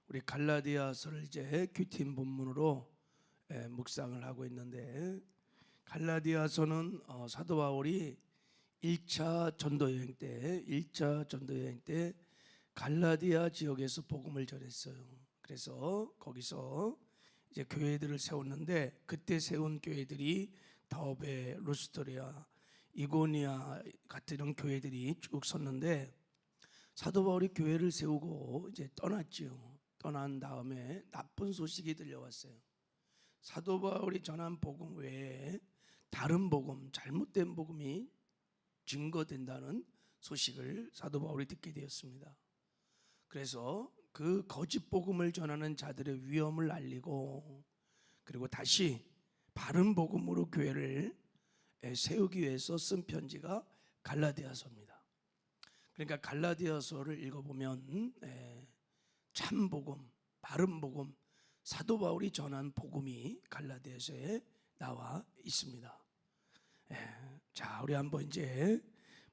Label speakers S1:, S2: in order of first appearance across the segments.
S1: 우리 갈라디아서를 이제 큐티인 본문으로 묵상을 하고 있는데, 갈라디아서는 사도 바울이 1차 전도 여행 때 갈라디아 지역에서 복음을 전했어요. 그래서 거기서 이제 교회들을 세웠는데, 그때 세운 교회들이 더베, 루스트리아, 이고니아 같은 이런 교회들이 쭉 섰는데, 사도 바울이 교회를 세우고 이제 떠났지요. 떠난 다음에 나쁜 소식이 들려왔어요. 사도 바울이 전한 복음 외에 다른 복음, 잘못된 복음이 증거된다는 소식을 사도 바울이 듣게 되었습니다. 그래서 그 거짓 복음을 전하는 자들의 위험을 알리고, 그리고 다시 바른 복음으로 교회를 세우기 위해서 쓴 편지가 갈라디아서입니다. 그러니까 갈라디아서를 읽어보면 참 복음, 바른 복음, 사도 바울이 전한 복음이 갈라디아서에 나와 있습니다. 자, 우리 한번 이제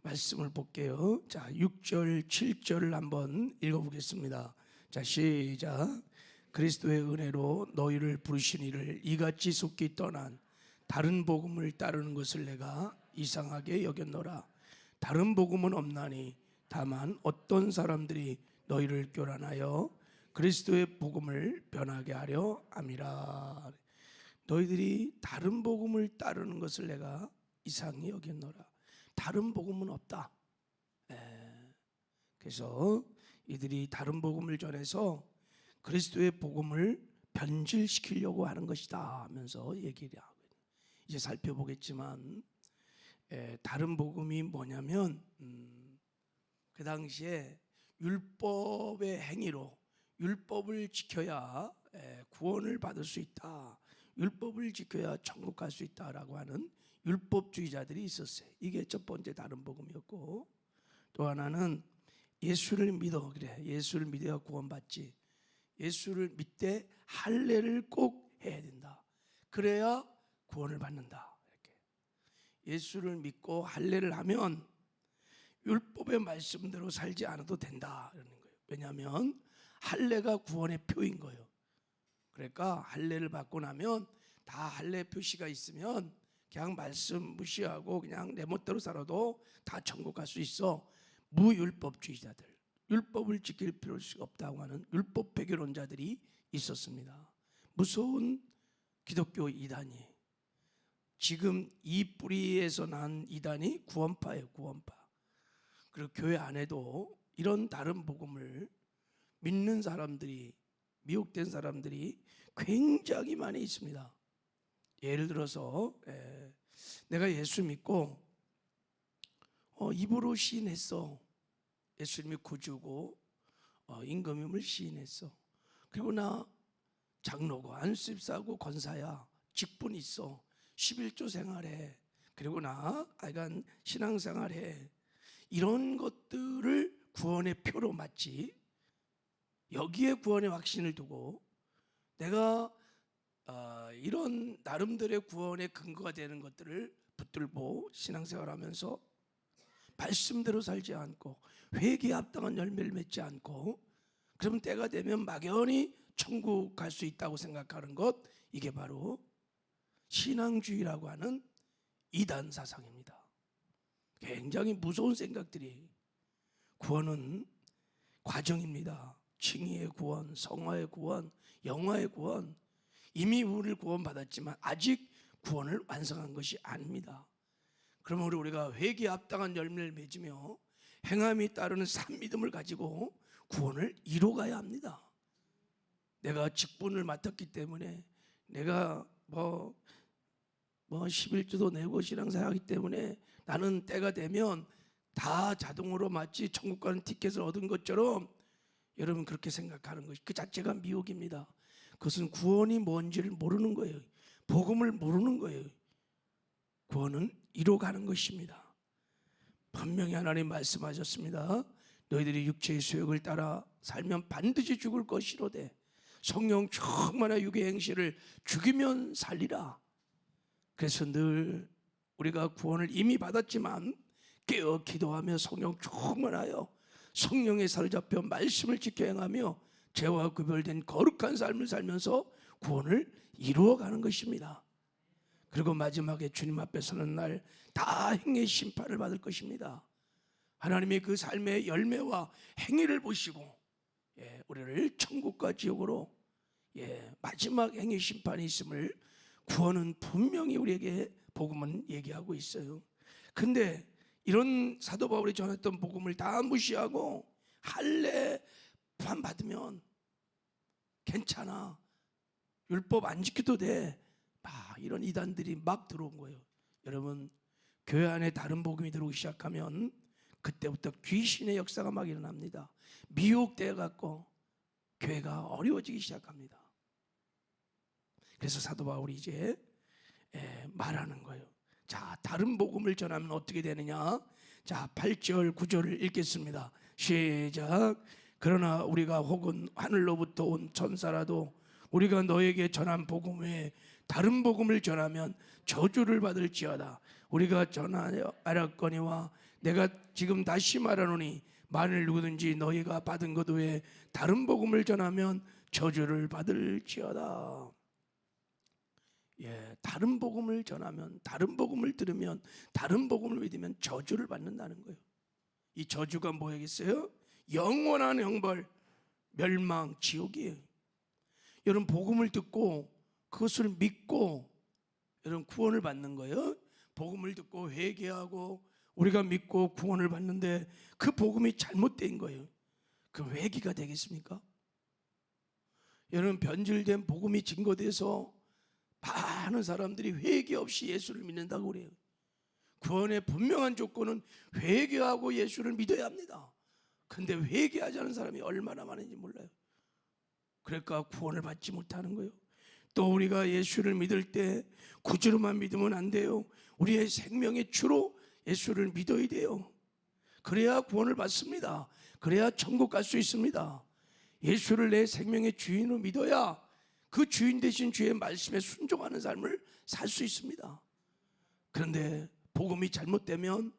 S1: 말씀을 볼게요. 자, 6절, 7절을 한번 읽어보겠습니다. 자, 시작. 그리스도의 은혜로 너희를 부르신 이를 이같이 속히 떠난 다른 복음을 따르는 것을 내가 이상하게 여겼노라. 다른 복음은 없나니 다만 어떤 사람들이 너희를 교란하여 그리스도의 복음을 변하게 하려 함이라. 너희들이 다른 복음을 따르는 것을 내가 이상히 여겼노라. 다른 복음은 없다. 그래서 이들이 다른 복음을 전해서 그리스도의 복음을 변질시키려고 하는 것이다 하면서 얘기를 하고 있는. 이제 살펴보겠지만 다른 복음이 뭐냐면 그 당시에 율법의 행위로 율법을 지켜야 구원을 받을 수 있다, 율법을 지켜야 천국 갈 수 있다라고 하는 율법주의자들이 있었어요. 이게 첫 번째 다른 복음이었고, 또 하나는 예수를 믿어, 그래, 예수를 믿어야 구원받지, 예수를 믿되 할례를 꼭 해야 된다, 그래야 구원을 받는다. 이렇게 예수를 믿고 할례를 하면 율법의 말씀대로 살지 않아도 된다 이러는 거예요. 왜냐하면 할례가 구원의 표인 거예요. 그러니까 할례를 받고 나면 다 할례 표시가 있으면 그냥 말씀 무시하고 그냥 내 멋대로 살아도 다 천국 갈 수 있어. 무율법주의자들, 율법을 지킬 필요가 없다고 하는 율법 배교론자들이 있었습니다. 무서운 기독교 이단이, 지금 이 뿌리에서 난 이단이 구원파예요. 구원파. 그리고 교회 안에도 이런 다른 복음을 믿는 사람들이, 미혹된 사람들이 굉장히 많이 있습니다. 예를 들어서 내가 예수 믿고 입으로 시인했어. 예수님이 구주고 임금임을 시인했어. 그리고 나 장로고 안수집사고 권사야, 직분 있어, 11조 생활해, 그리고 나 하여간 신앙생활해. 이런 것들을 구원의 표로 맞지, 여기에 구원의 확신을 두고 내가 이런 나름대로의 구원의 근거가 되는 것들을 붙들고 신앙생활하면서 말씀대로 살지 않고 회개에 합당한 열매를 맺지 않고, 그러면 때가 되면 막연히 천국 갈 수 있다고 생각하는 것, 이게 바로 신앙주의라고 하는 이단 사상입니다. 굉장히 무서운 생각들이. 구원은 과정입니다. 칭의의 구원, 성화의 구원, 영화의 구원. 이미 우리를 구원받았지만 아직 구원을 완성한 것이 아닙니다. 그러면 우리가 회개에 합당한 열매를 맺으며 행함이 따르는 산 믿음을 가지고 구원을 이뤄가야 합니다. 내가 직분을 맡았기 때문에, 내가 11조도 내고 신앙생활하기 때문에 나는 때가 되면 다 자동으로 마치 천국 가는 티켓을 얻은 것처럼 여러분 그렇게 생각하는 것이 그 자체가 미혹입니다. 그것은 구원이 뭔지를 모르는 거예요. 복음을 모르는 거예요. 구원은 이뤄가는 것입니다. 분명히 하나님 말씀하셨습니다. 너희들이 육체의 수욕을 따라 살면 반드시 죽을 것이로되 성령 충만한 육의 행실을 죽이면 살리라. 그래서 늘 우리가 구원을 이미 받았지만 깨어 기도하며 성령 충만하여 성령에 사로잡혀 말씀을 지켜 행하며 죄와 구별된 거룩한 삶을 살면서 구원을 이루어가는 것입니다. 그리고 마지막에 주님 앞에 서는 날 다 행의 심판을 받을 것입니다. 하나님이 그 삶의 열매와 행위를 보시고 우리를 천국과 지옥으로 마지막 행위 심판이 있음을 구원은 분명히 우리에게 복음은 얘기하고 있어요. 근데 이런 사도 바울이 전했던 복음을 다 무시하고 할례만 받으면 괜찮아, 율법 안 지켜도 돼, 이런 이단들이 막 들어온 거예요. 여러분, 교회 안에 다른 복음이 들어오기 시작하면 그때부터 귀신의 역사가 막 일어납니다. 미혹되어 갖고 교회가 어려워지기 시작합니다. 그래서 사도 바울이 이제 말하는 거예요. 자, 다른 복음을 전하면 어떻게 되느냐? 자, 8절 9절을 읽겠습니다. 시작. 그러나 우리가 혹은 하늘로부터 온 천사라도 우리가 너에게 전한 복음 외에 다른 복음을 전하면 저주를 받을지어다. 우리가 전하여 알았거니와 내가 지금 다시 말하노니 만일 누구든지 너희가 받은 것 외에 다른 복음을 전하면 저주를 받을지어다. 다른 복음을 전하면, 다른 복음을 들으면, 다른 복음을 믿으면 저주를 받는다는 거예요. 이 저주가 뭐겠어요? 영원한 형벌, 멸망, 지옥이에요. 여러분, 복음을 듣고 그것을 믿고 여러분 구원을 받는 거예요. 복음을 듣고 회개하고 우리가 믿고 구원을 받는데 그 복음이 잘못된 거예요. 그 회개가 되겠습니까? 여러분, 변질된 복음이 증거돼서 많은 사람들이 회개 없이 예수를 믿는다고 그래요. 구원의 분명한 조건은 회개하고 예수를 믿어야 합니다. 근데 회개하지 않은 사람이 얼마나 많은지 몰라요. 그러니까 구원을 받지 못하는 거예요. 또 우리가 예수를 믿을 때 구주로만 믿으면 안 돼요. 우리의 생명의 주로 예수를 믿어야 돼요. 그래야 구원을 받습니다. 그래야 천국 갈 수 있습니다. 예수를 내 생명의 주인으로 믿어야 그 주인 되신 주의 말씀에 순종하는 삶을 살 수 있습니다. 그런데 복음이 잘못되면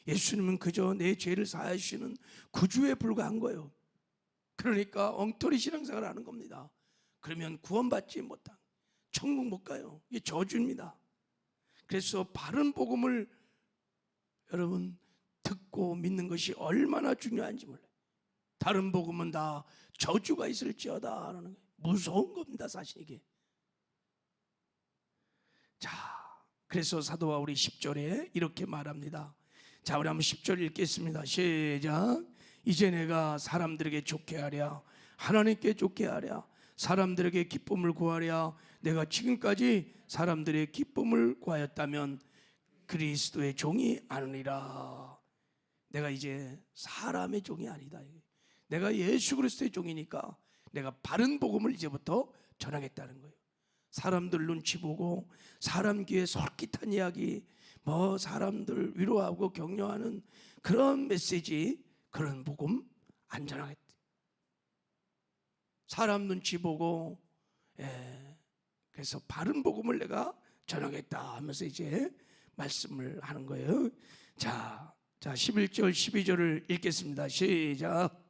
S1: 예수님은 그저 내 죄를 사하여 주시는 구주에 불과한 거예요. 그러니까 엉터리 신앙생활을 하는 겁니다. 그러면 구원받지 못한, 천국 못 가요. 이게 저주입니다. 그래서 바른 복음을 여러분 듣고 믿는 것이 얼마나 중요한지 몰라요. 다른 복음은 다 저주가 있을지어다 하는 거예요. 무서운 겁니다, 사실 이게. 자, 그래서 사도 바울이 10절에 이렇게 말합니다. 자, 우리 한번 10절 읽겠습니다. 시작. 이제 내가 사람들에게 좋게 하랴, 하나님께 좋게 하랴, 사람들에게 기쁨을 구하랴. 내가 지금까지 사람들의 기쁨을 구하였다면 그리스도의 종이 아니라. 내가 이제 사람의 종이 아니다. 내가 예수 그리스도의 종이니까 내가 바른 복음을 이제부터 전하겠다는 거예요. 사람들 눈치 보고 사람 귀에 솔깃한 이야기, 사람들 위로하고 격려하는 그런 메시지, 그런 복음 안 전하겠다. 사람 눈치 보고 그래서 바른 복음을 내가 전하겠다 하면서 이제 말씀을 하는 거예요. 자 11절 12절을 읽겠습니다. 시작.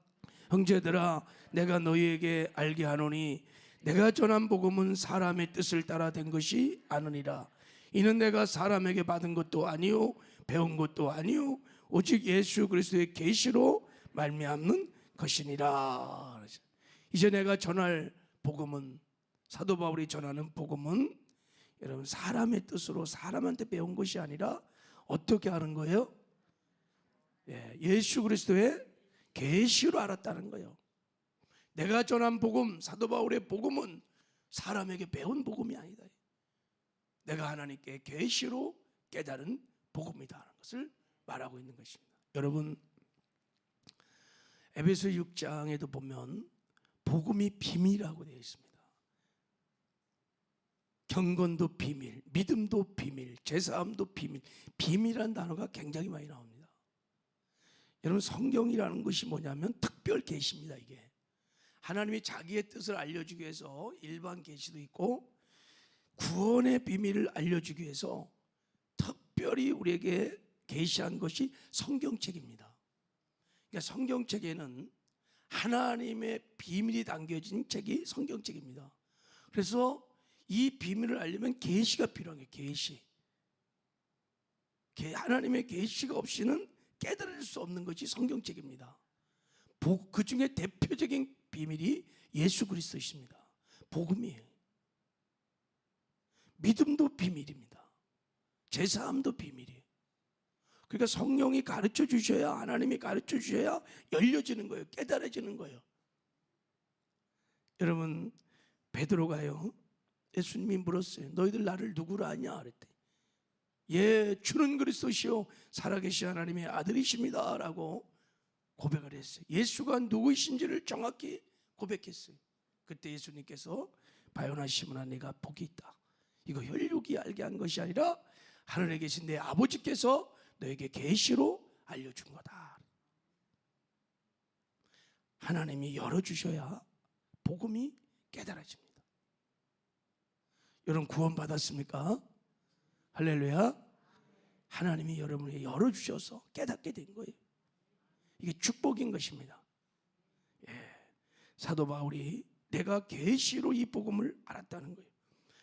S1: 형제들아, 내가 너희에게 알게 하노니 내가 전한 복음은 사람의 뜻을 따라 된 것이 아니니라. 이는 내가 사람에게 받은 것도 아니요 배운 것도 아니요 오직 예수 그리스도의 계시로 말미암는 것이니라. 이제 내가 전할 복음은, 사도 바울이 전하는 복음은 여러분 사람의 뜻으로 사람한테 배운 것이 아니라 어떻게 하는 거예요? 예수 그리스도의 계시로 알았다는 거예요. 내가 전한 복음, 사도 바울의 복음은 사람에게 배운 복음이 아니다. 내가 하나님께 계시로 깨달은 복음이다 하는 것을 말하고 있는 것입니다. 여러분, 에베소 6장에도 보면 복음이 비밀이라고 되어 있습니다. 경건도 비밀, 믿음도 비밀, 제사함도 비밀. 비밀이라는 단어가 굉장히 많이 나옵니다. 여러분, 성경이라는 것이 뭐냐면 특별 계시입니다. 이게 하나님이 자기의 뜻을 알려주기 위해서 일반 계시도 있고 구원의 비밀을 알려주기 위해서 특별히 우리에게 계시한 것이 성경책입니다. 그러니까 성경책에는 하나님의 비밀이 담겨진 책이 성경책입니다. 그래서 이 비밀을 알려면 계시가 필요한 거예요. 계시. 하나님의 계시가 없이는 깨달을 수 없는 것이 성경책입니다. 그 중에 대표적인 비밀이 예수 그리스도이십니다. 복음이에요. 믿음도 비밀입니다. 제사함도 비밀이에요. 그러니까 성령이 가르쳐 주셔야, 하나님이 가르쳐 주셔야 열려지는 거예요. 깨달아지는 거예요. 여러분, 베드로가요, 예수님이 물었어요. 너희들 나를 누구로 아냐? 그랬더니 예, 주는 그리스도시요 살아계신 하나님의 아들이십니다 라고 고백을 했어요. 예수가 누구이신지를 정확히 고백했어요. 그때 예수님께서 바요나 시몬아, 네가 복이 있다. 이거 혈육이 알게 한 것이 아니라 하늘에 계신 내 아버지께서 너에게 계시로 알려준 거다. 하나님이 열어주셔야 복음이 깨달아집니다. 여러분 구원 받았습니까? 할렐루야. 하나님이 여러분에게 열어주셔서 깨닫게 된 거예요. 이게 축복인 것입니다. 예. 사도 바울이 내가 계시로 이 복음을 알았다는 거예요.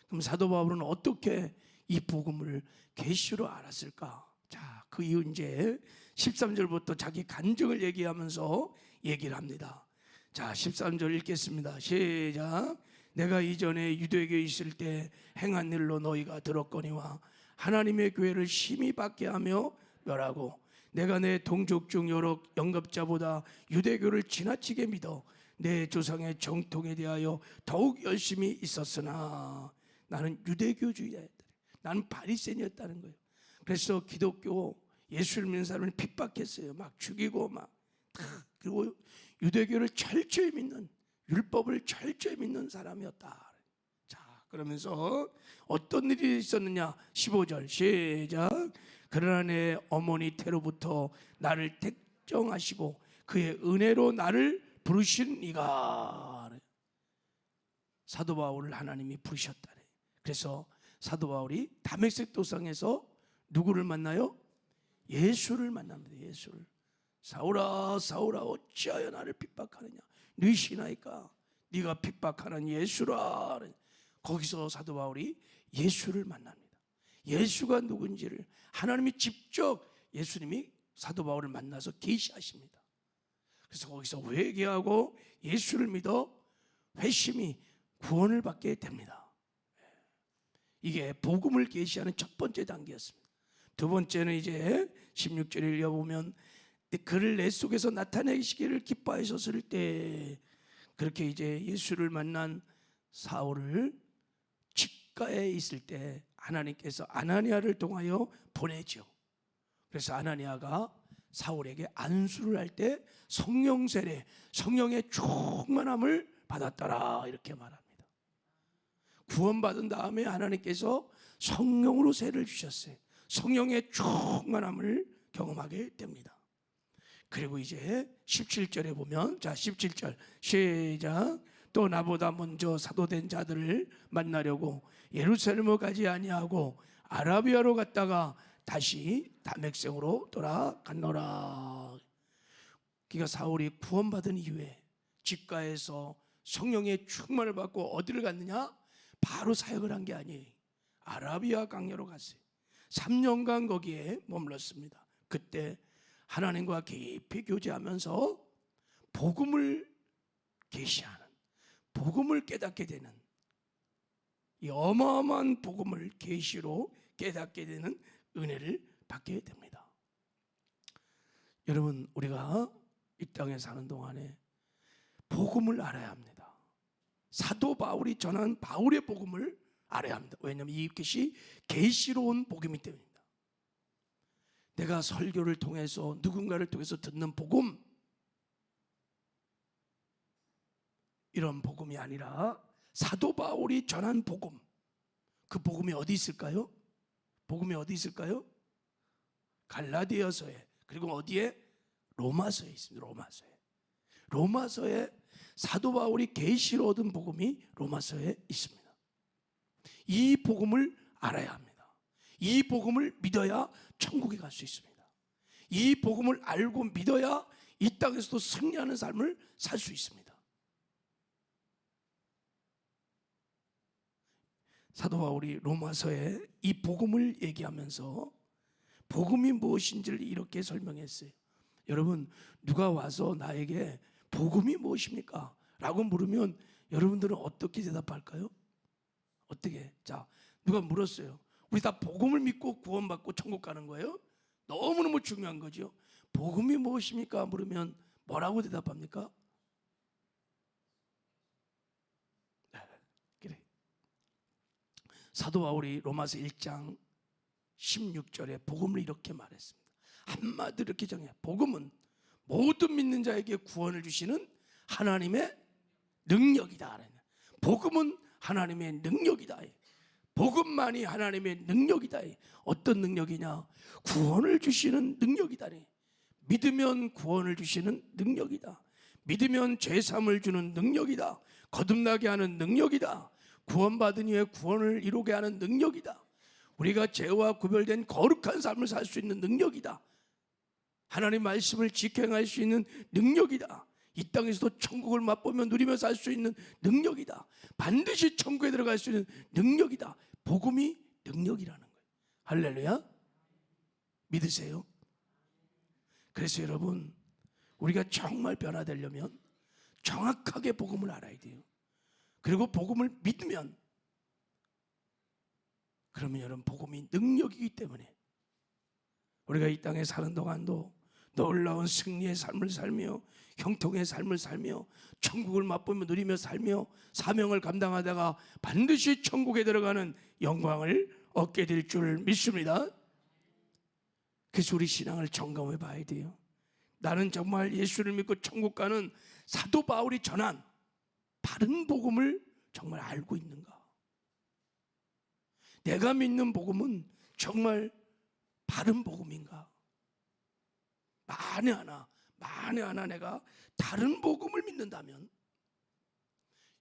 S1: 그럼 사도 바울은 어떻게 이 복음을 계시로 알았을까? 자, 그 이유 이제 13절부터 자기 간증을 얘기하면서 얘기를 합니다. 자, 13절 읽겠습니다. 시작. 내가 이전에 유대교에 있을 때 행한 일로 너희가 들었거니와 하나님의 교회를 심히 받게 하며 멸하고 내가 내 동족 중 여러 영접자보다 유대교를 지나치게 믿어 내 조상의 정통에 대하여 더욱 열심히 있었으나 나는 유대교주의자였다. 나는 바리새인이었다는 거예요. 그래서 기독교 예수를 믿는 사람을 핍박했어요. 막 죽이고 그리고 유대교를 철저히 믿는, 율법을 철저히 믿는 사람이었다. 자, 그러면서 어떤 일이 있었느냐? 15절 시작. 그러나 내 어머니 태로부터 나를 택정하시고 그의 은혜로 나를 부르신 이가. 사도 바울을 하나님이 부르셨다네. 그래서 사도 바울이 다메섹 도상에서 누구를 만나요? 예수를 만납니다. 예수를. 사울아 사울아 어찌하여 나를 핍박하느냐? 네 시나이까 네가 핍박하는 예수라. 거기서 사도 바울이 예수를 만납니다. 예수가 누군지를 하나님이 직접, 예수님이 사도 바울을 만나서 계시하십니다. 그래서 거기서 회개하고 예수를 믿어 회심히 구원을 받게 됩니다. 이게 복음을 계시하는 첫 번째 단계였습니다. 두 번째는 이제 16절을 읽어보면 그를 내 속에서 나타내시기를 기뻐하셨을 때, 그렇게 이제 예수를 만난 사울을 직가에 있을 때 하나님께서 아나니아를 통하여 보내죠. 그래서 아나니아가 사울에게 안수를 할 때 성령 세례, 성령의 충만함을 받았더라 이렇게 말합니다. 구원받은 다음에 하나님께서 성령으로 세례를 주셨어요. 성령의 충만함을 경험하게 됩니다. 그리고 이제 17절에 보면, 자 17절 시작. 또 나보다 먼저 사도된 자들을 만나려고 예루살렘으로 가지 아니하고 아라비아로 갔다가 다시 다맥성으로 돌아갔노라. 그러니까 사울이 구원받은 이후에 직가에서 성령의 충만을 받고 어디를 갔느냐? 바로 사역을 한 게 아니에요. 아라비아 강야로 갔어요. 3년간 거기에 머물렀습니다. 그때 하나님과 깊이 교제하면서 복음을 계시하는, 복음을 깨닫게 되는, 이 어마어마한 복음을 계시로 깨닫게 되는 은혜를 받게 됩니다. 여러분, 우리가 이 땅에 사는 동안에 복음을 알아야 합니다. 사도 바울이 전한 바울의 복음을 알아야 합니다. 왜냐하면 이것이 계시로운 복음이기 때문입니다. 내가 설교를 통해서, 누군가를 통해서 듣는 복음, 이런 복음이 아니라 사도 바울이 전한 복음, 그 복음이 어디 있을까요? 복음이 어디 있을까요? 갈라디아서에, 그리고 어디에? 로마서에 있습니다. 로마서에 사도 바울이 계시로 얻은 복음이 로마서에 있습니다. 이 복음을 알아야 합니다. 이 복음을 믿어야 천국에 갈 수 있습니다. 이 복음을 알고 믿어야 이 땅에서도 승리하는 삶을 살 수 있습니다. 사도 바울이 로마서에 이 복음을 얘기하면서 복음이 무엇인지를 이렇게 설명했어요. 여러분, 누가 와서 나에게 복음이 무엇입니까? 라고 물으면 여러분들은 어떻게 대답할까요? 어떻게? 자, 누가 물었어요. 우리 다 복음을 믿고 구원받고 천국 가는 거예요? 너무너무 중요한 거죠. 복음이 무엇입니까? 물으면 뭐라고 대답합니까? 그래. 사도 바울이 로마서 1장 16절에 복음을 이렇게 말했습니다. 한마디로 이렇게 정해. 복음은 모든 믿는 자에게 구원을 주시는 하나님의 능력이다. 복음은 하나님의 능력이다. 복음만이 하나님의 능력이다. 어떤 능력이냐? 구원을 주시는 능력이다. 믿으면 구원을 주시는 능력이다. 믿으면 죄사함을 주는 능력이다. 거듭나게 하는 능력이다. 구원받은 이후에 구원을 이루게 하는 능력이다. 우리가 죄와 구별된 거룩한 삶을 살 수 있는 능력이다. 하나님 말씀을 지켜행할 수 있는 능력이다. 이 땅에서도 천국을 맛보며 누리며 살 수 있는 능력이다. 반드시 천국에 들어갈 수 있는 능력이다. 복음이 능력이라는 거예요. 할렐루야. 믿으세요? 그래서 여러분, 우리가 정말 변화되려면 정확하게 복음을 알아야 돼요. 그리고 복음을 믿으면, 그러면 여러분, 복음이 능력이기 때문에 우리가 이 땅에 사는 동안도 놀라운 승리의 삶을 살며 형통의 삶을 살며 천국을 맛보며 누리며 살며 사명을 감당하다가 반드시 천국에 들어가는 영광을 얻게 될 줄 믿습니다. 그래서 우리 신앙을 점검해 봐야 돼요. 나는 정말 예수를 믿고 천국 가는 사도 바울이 전한 바른 복음을 정말 알고 있는가? 내가 믿는 복음은 정말 바른 복음인가? 만에 하나 내가 다른 복음을 믿는다면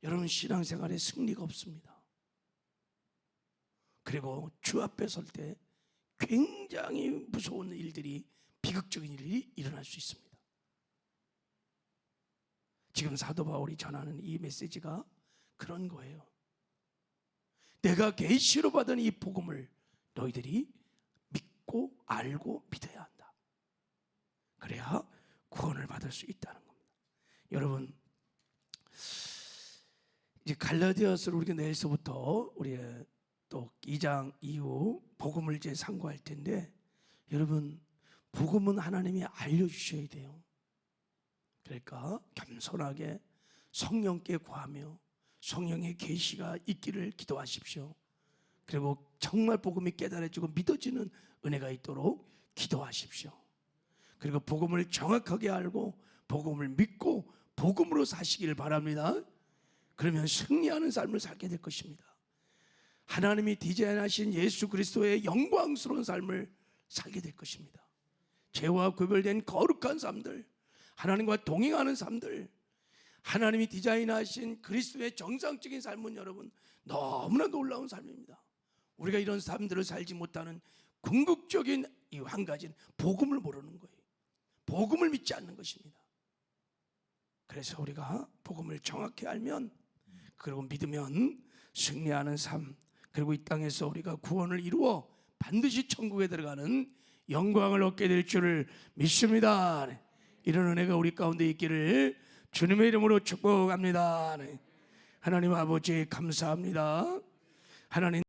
S1: 여러분, 신앙생활에 승리가 없습니다. 그리고 주 앞에 설 때 굉장히 무서운 일들이, 비극적인 일이 일어날 수 있습니다. 지금 사도 바울이 전하는 이 메시지가 그런 거예요. 내가 계시로 받은 이 복음을 너희들이 믿고 알고 믿어야 한다. 그래야 구원을 받을 수 있다는 겁니다. 여러분, 이제 갈라디아서를 우리가 내일서부터 우리 또 2장 이후 복음을 이제 상고할 텐데, 여러분, 복음은 하나님이 알려주셔야 돼요. 그러니까 겸손하게 성령께 구하며 성령의 계시가 있기를 기도하십시오. 그리고 정말 복음이 깨달아지고 믿어지는 은혜가 있도록 기도하십시오. 그리고 복음을 정확하게 알고 복음을 믿고 복음으로 사시길 바랍니다. 그러면 승리하는 삶을 살게 될 것입니다. 하나님이 디자인하신 예수 그리스도의 영광스러운 삶을 살게 될 것입니다. 죄와 구별된 거룩한 삶들, 하나님과 동행하는 삶들, 하나님이 디자인하신 그리스도의 정상적인 삶은 여러분 너무나 놀라운 삶입니다. 우리가 이런 삶들을 살지 못하는 궁극적인 이 한 가지는 복음을 모르는 거예요. 복음을 믿지 않는 것입니다. 그래서 우리가 복음을 정확히 알면, 그리고 믿으면 승리하는 삶, 그리고 이 땅에서 우리가 구원을 이루어 반드시 천국에 들어가는 영광을 얻게 될 줄을 믿습니다. 이런 은혜가 우리 가운데 있기를 주님의 이름으로 축복합니다. 하나님 아버지 감사합니다. 하나님